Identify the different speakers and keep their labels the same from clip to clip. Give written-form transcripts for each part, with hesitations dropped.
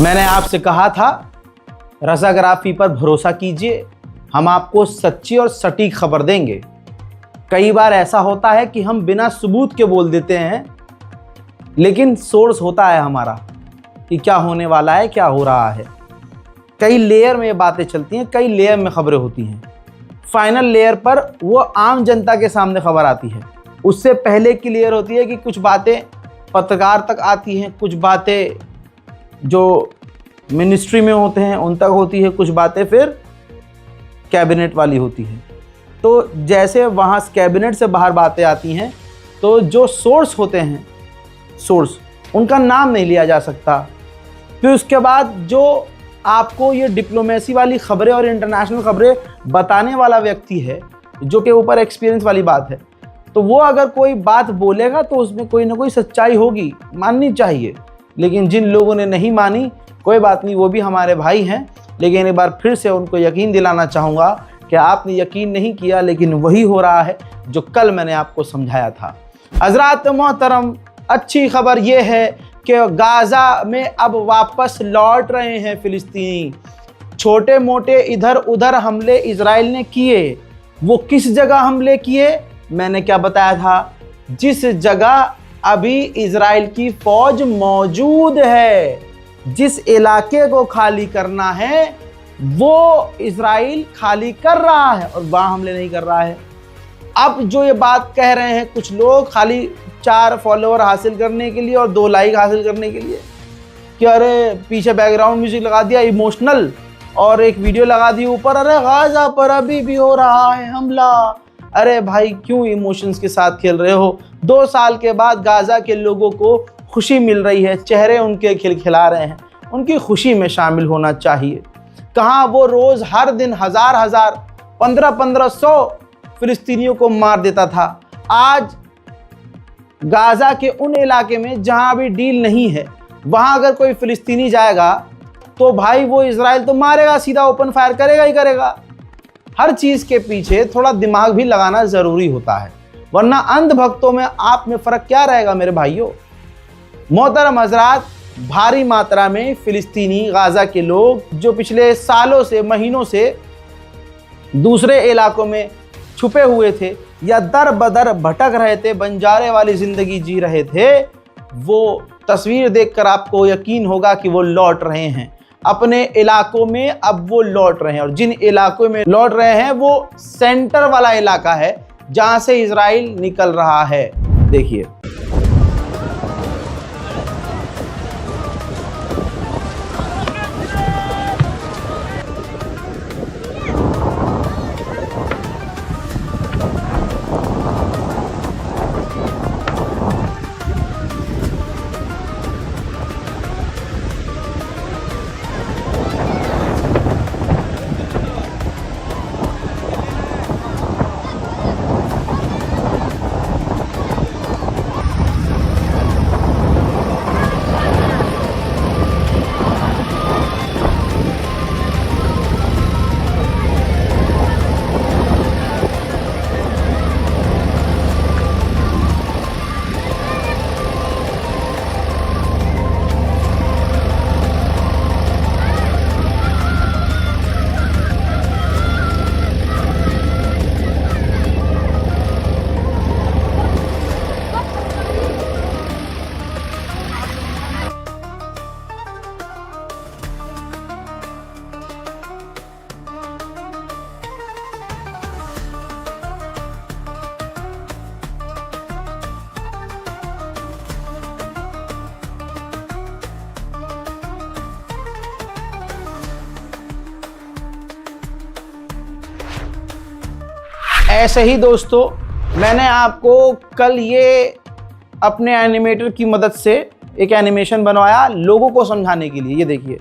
Speaker 1: मैंने आपसे कहा था रज़ाग्राफी पर भरोसा कीजिए, हम आपको सच्ची और सटीक खबर देंगे। कई बार ऐसा होता है कि हम बिना सबूत के बोल देते हैं, लेकिन सोर्स होता है हमारा कि क्या होने वाला है, क्या हो रहा है। कई लेयर में ये बातें चलती हैं, कई लेयर में खबरें होती हैं। फाइनल लेयर पर वो आम जनता के सामने खबर आती है। उससे पहले की लेयर होती है कि कुछ बातें पत्रकार तक आती हैं, कुछ बातें जो मिनिस्ट्री में होते हैं उन तक होती है, कुछ बातें फिर कैबिनेट वाली होती हैं। तो जैसे वहाँ कैबिनेट से बाहर बातें आती हैं तो जो सोर्स होते हैं, सोर्स उनका नाम नहीं लिया जा सकता। फिर उसके बाद जो आपको ये डिप्लोमेसी वाली खबरें और इंटरनेशनल खबरें बताने वाला व्यक्ति है, जो के ऊपर एक्सपीरियंस वाली बात है, तो वो अगर कोई बात बोलेगा तो उसमें कोई ना कोई सच्चाई होगी, माननी चाहिए। लेकिन जिन लोगों ने नहीं मानी, कोई बात नहीं, वो भी हमारे भाई हैं। लेकिन एक बार फिर से उनको यकीन दिलाना चाहूँगा कि आपने यकीन नहीं किया, लेकिन वही हो रहा है जो कल मैंने आपको समझाया था। हज़रात मोहतरम, अच्छी खबर ये है कि गाज़ा में अब वापस लौट रहे हैं फ़िलिस्तीनी। छोटे मोटे इधर उधर हमले इजराइल ने किए, वो किस जगह हमले किए मैंने क्या बताया था? जिस जगह अभी इजराइल की फौज मौजूद है, जिस इलाके को खाली करना है वो इजराइल खाली कर रहा है और वहाँ हमले नहीं कर रहा है। अब जो ये बात कह रहे हैं कुछ लोग खाली 4 फॉलोअर हासिल करने के लिए और 2 लाइक हासिल करने के लिए कि अरे पीछे बैकग्राउंड म्यूजिक लगा दिया इमोशनल और एक वीडियो लगा दी ऊपर, अरे गाज़ा पर अभी भी हो रहा है हमला। अरे भाई, क्यों इमोशंस के साथ खेल रहे हो? 2 साल के बाद गाज़ा के लोगों को खुशी मिल रही है, चेहरे उनके खिलखिला रहे हैं, उनकी खुशी में शामिल होना चाहिए। कहाँ वो रोज़ हर दिन हज़ार 1500 फ़िलिस्तीनियों को मार देता था। आज गाज़ा के उन इलाके में जहाँ अभी डील नहीं है, वहाँ अगर कोई फ़िलिस्तीनी जाएगा तो भाई वो इजराइल तो मारेगा, सीधा ओपन फायर करेगा ही करेगा। हर चीज़ के पीछे थोड़ा दिमाग भी लगाना ज़रूरी होता है, वरना अंधभक्तों में आप में फ़र्क क्या रहेगा मेरे भाइयों। मोहतरम हज़रात, भारी मात्रा में फ़िलिस्तीनी गाज़ा के लोग जो पिछले सालों से, महीनों से दूसरे इलाकों में छुपे हुए थे या दर बदर भटक रहे थे, बंजारे वाली ज़िंदगी जी रहे थे, वो तस्वीर देखकर आपको यकीन होगा कि वो लौट रहे हैं अपने इलाकों में। अब वो लौट रहे हैं और जिन इलाकों में लौट रहे हैं वो सेंटर वाला इलाका है जहां से इजराइल निकल रहा है। देखिए, ऐसे ही दोस्तों, मैंने आपको कल ये अपने एनिमेटर की मदद से एक एनिमेशन बनवाया लोगों को समझाने के लिए। ये देखिए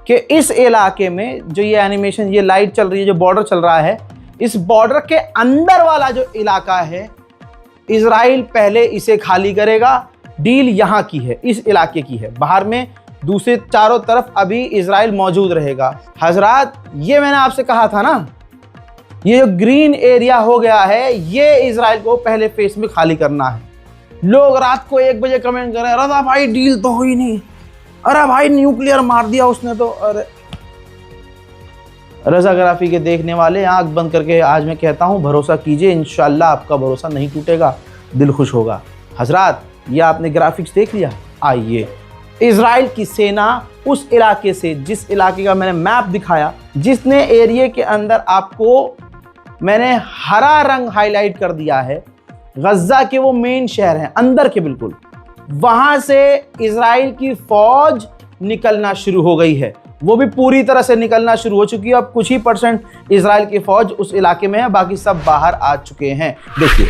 Speaker 1: कि इस इलाके में जो ये एनिमेशन, ये लाइट चल रही है, जो बॉर्डर चल रहा है, इस बॉर्डर के अंदर वाला जो इलाका है, इजराइल पहले इसे खाली करेगा। डील यहाँ की है, इस इलाके की है। बाहर में दूसरे चारों तरफ अभी इजराइल मौजूद रहेगा। हजरात, ये मैंने आपसे कहा था ना, ये जो ग्रीन एरिया हो गया है, ये इजराइल को पहले फेस में खाली करना है। लोग रात को 1 बजे कमेंट कर रहे हैं, रज़ा भाई डील तो हुई नहीं, अरे भाई न्यूक्लियर मार दिया उसने तो। अरे रज़ाग्राफी के देखने वाले आंख बंद करके आज मैं कहता हूं भरोसा कीजिए, इंशाल्लाह आपका भरोसा नहीं टूटेगा, दिल खुश होगा। हजरात, ये आपने ग्राफिक्स देख लिया। आइए, इजराइल की सेना उस इलाके से, जिस इलाके का मैंने मैप दिखाया, जिसने एरिया के अंदर आपको मैंने हरा रंग हाईलाइट कर दिया है, गज्जा के वो मेन शहर हैं अंदर के बिल्कुल, वहां से इजराइल की फौज निकलना शुरू हो गई है। वो भी पूरी तरह से निकलना शुरू हो चुकी है। अब कुछ ही परसेंट इजराइल की फौज उस इलाके में है, बाकी सब बाहर आ चुके हैं। देखिए,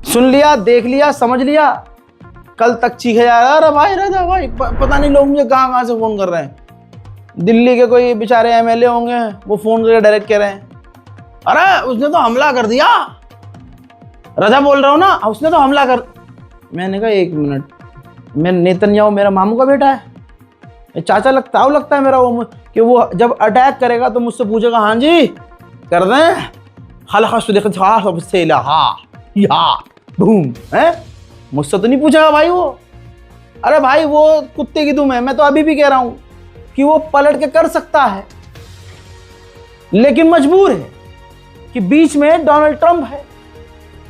Speaker 1: सुन लिया, देख लिया, समझ लिया। कल तक चीखे जा रहा, अरे भाई राजा भाई, पता नहीं लोग मुझे कहाँ कहाँ से फोन कर रहे हैं। दिल्ली के कोई बेचारे एमएलए होंगे, वो फोन करके डायरेक्ट कह रहे हैं, अरे उसने तो हमला कर दिया। राजा बोल रहा हूँ ना, उसने तो हमला कर। मैंने कहा एक मिनट, मैं नेतन्याहू मेरा मामू का बेटा है, चाचा लगता है मेरा वो, कि वो जब अटैक करेगा तो मुझसे पूछेगा हाँ जी कर दें, बूम है, मुझसे तो नहीं पूछेगा भाई वो। अरे भाई वो कुत्ते की दुम है। मैं तो अभी भी कह रहा हूं कि वो पलट के कर सकता है, लेकिन मजबूर है कि बीच में डोनाल्ड ट्रंप है।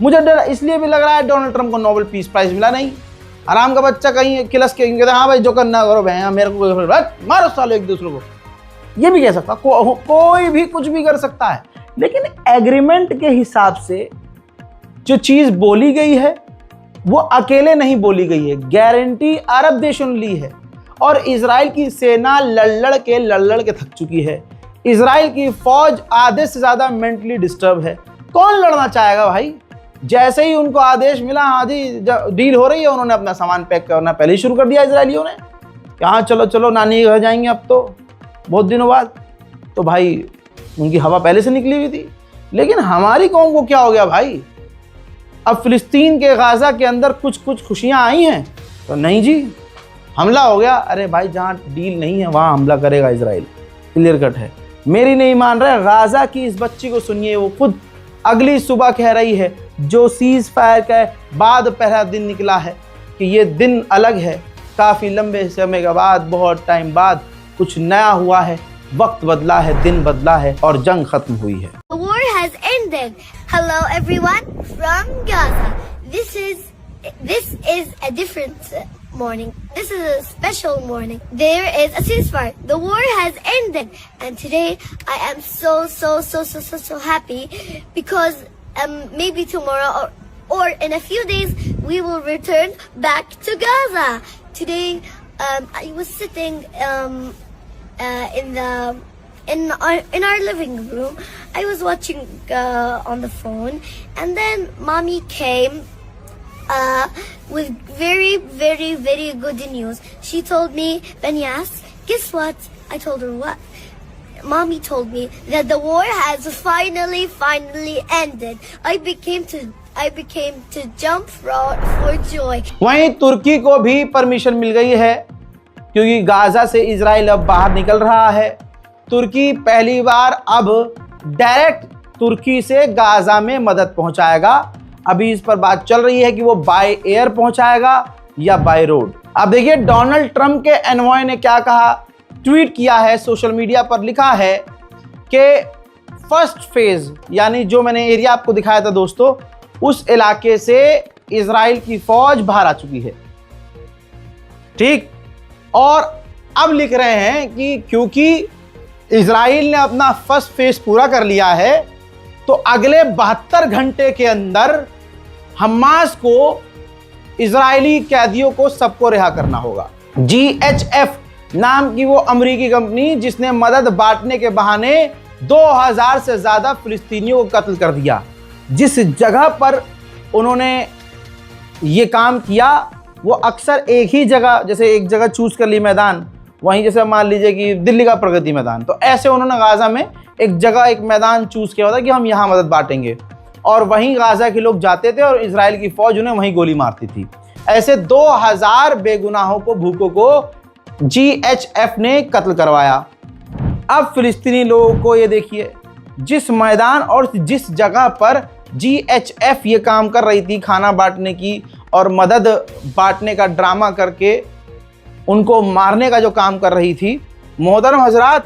Speaker 1: मुझे डर इसलिए भी लग रहा है डोनाल्ड ट्रंप को नोबेल पीस प्राइज मिला नहीं। आराम का बच्चा कहीं किलस के कहते हाँ भाई जो करना करो भाई, मेरे को मारो सालो एक दूसरे को, ये भी कह सकता, कोई भी कुछ भी कर सकता है। लेकिन एग्रीमेंट के हिसाब से जो चीज बोली गई है वो अकेले नहीं बोली गई है, गारंटी अरब देशों ने ली है। और इजराइल की सेना लड़ के थक चुकी है। इजराइल की फौज आधे से ज्यादा मेंटली डिस्टर्ब है। कौन लड़ना चाहेगा भाई? जैसे ही उनको आदेश मिला, आधी डील हो रही है, उन्होंने अपना सामान पैक करना पहले ही शुरू कर दिया इजरायलियों ने, यहाँ चलो चलो नानी के घर जाएंगे अब तो बहुत दिनों बाद। तो भाई उनकी हवा पहले से निकली हुई थी। लेकिन हमारी कौम को क्या हो गया भाई? अब फिलिस्तीन के गाजा के अंदर कुछ खुशियां आई हैं तो नहीं जी, हमला हो गया। अरे भाई जहां डील नहीं है वहां हमला करेगा इजराइल, क्लियर कट है। मेरी नहीं मान रहे, गाजा की इस बच्ची को सुनिए, वो खुद अगली सुबह कह रही है, जो सीज फायर का बाद पहला दिन निकला है, कि ये दिन अलग है, काफ़ी लंबे समय के बाद, बहुत टाइम बाद कुछ नया हुआ है, वक्त बदला है, दिन बदला है और जंग खत्म हुई है।
Speaker 2: The war has ended. Hello everyone from Gaza. This is a different morning. This is a special morning. There is a ceasefire. The war has ended, and today I am so happy because maybe tomorrow or in a few days we will return back to Gaza. Today I was sitting in our living room. I was watching on the phone, and then mommy came with very good news. She told me, Benyas, guess what? I told her what? Mommy told me that the war has finally ended. I became to jump for joy.
Speaker 1: वहीं तुर्की को भी permission मिल गई है क्योंकि Gaza से Israel अब बाहर निकल रहा है। तुर्की पहली बार अब डायरेक्ट तुर्की से गाजा में मदद पहुंचाएगा। अभी इस पर बात चल रही है कि वो बाय एयर पहुंचाएगा या बाय रोड। अब देखिए डोनाल्ड ट्रंप के एनवॉय ने क्या कहा, ट्वीट किया है, सोशल मीडिया पर लिखा है कि फर्स्ट फेज यानी जो मैंने एरिया आपको दिखाया था दोस्तों, उस इलाके से इजराइल की फौज बाहर आ चुकी है। ठीक, और अब लिख रहे हैं कि क्योंकि इजराइल ने अपना फर्स्ट फेज पूरा कर लिया है तो अगले 72 घंटे के अंदर हमास को इजरायली कैदियों को सबको रिहा करना होगा। GHF नाम की वो अमेरिकी कंपनी जिसने मदद बांटने के बहाने 2000 से ज्यादा फिलिस्तीनियों को कत्ल कर दिया। जिस जगह पर उन्होंने ये काम किया वो अक्सर एक ही जगह, जैसे एक जगह चूज कर ली मैदान, वहीं जैसे मान लीजिए कि दिल्ली का प्रगति मैदान, तो ऐसे उन्होंने गाजा में एक जगह एक मैदान चूज किया होता कि हम यहाँ मदद बांटेंगे, और वहीं गाजा के लोग जाते थे और इजराइल की फौज उन्हें वहीं गोली मारती थी। ऐसे 2000 बेगुनाहों को, भूखों को GHF ने कत्ल करवाया। अब फिलिस्तीनी लोगों को ये देखिए, जिस मैदान और जिस जगह पर GHF ये काम कर रही थी, खाना बांटने की और मदद बांटने का ड्रामा करके उनको मारने का जो काम कर रही थी, मोहतरम हजरात,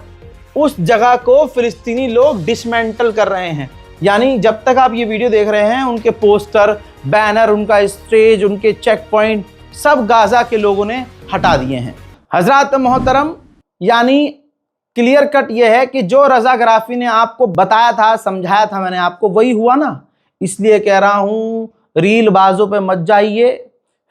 Speaker 1: उस जगह को फिलिस्तीनी लोग डिसमेंटल कर रहे हैं। यानी जब तक आप ये वीडियो देख रहे हैं, उनके पोस्टर, बैनर, उनका स्टेज, उनके चेक पॉइंट सब गाजा के लोगों ने हटा दिए हैं। हजरात मोहतरम, यानी क्लियर कट ये है कि जो रज़ाग्राफ़ी ने आपको बताया था, समझाया था मैंने आपको, वही हुआ ना। इसलिए कह रहा हूँ, रील बाजों पे मत जाइए,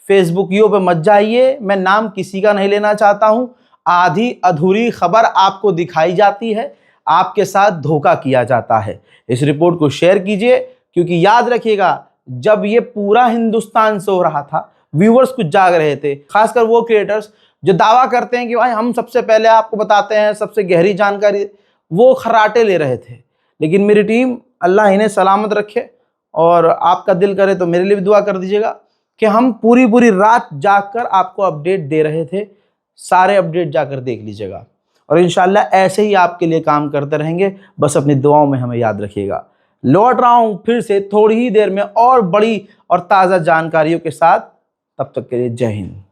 Speaker 1: फेसबुकियों पे मत जाइए। मैं नाम किसी का नहीं लेना चाहता हूँ। आधी अधूरी खबर आपको दिखाई जाती है, आपके साथ धोखा किया जाता है। इस रिपोर्ट को शेयर कीजिए, क्योंकि याद रखिएगा, जब ये पूरा हिंदुस्तान सो रहा था, व्यूअर्स कुछ जाग रहे थे, खासकर वो क्रिएटर्स जो दावा करते हैं कि भाई हम सबसे पहले आपको बताते हैं, सबसे गहरी जानकारी, वो खर्राटे ले रहे थे। लेकिन मेरी टीम, अल्लाह इन्हें सलामत रखे, और आपका दिल करे तो मेरे लिए भी दुआ कर दीजिएगा कि हम पूरी रात जागकर आपको अपडेट दे रहे थे। सारे अपडेट जाकर देख लीजिएगा, और इंशाल्लाह ऐसे ही आपके लिए काम करते रहेंगे। बस अपनी दुआओं में हमें याद रखिएगा। लौट रहा हूँ फिर से थोड़ी ही देर में और बड़ी और ताज़ा जानकारियों के साथ। तब तक के लिए जय हिंद।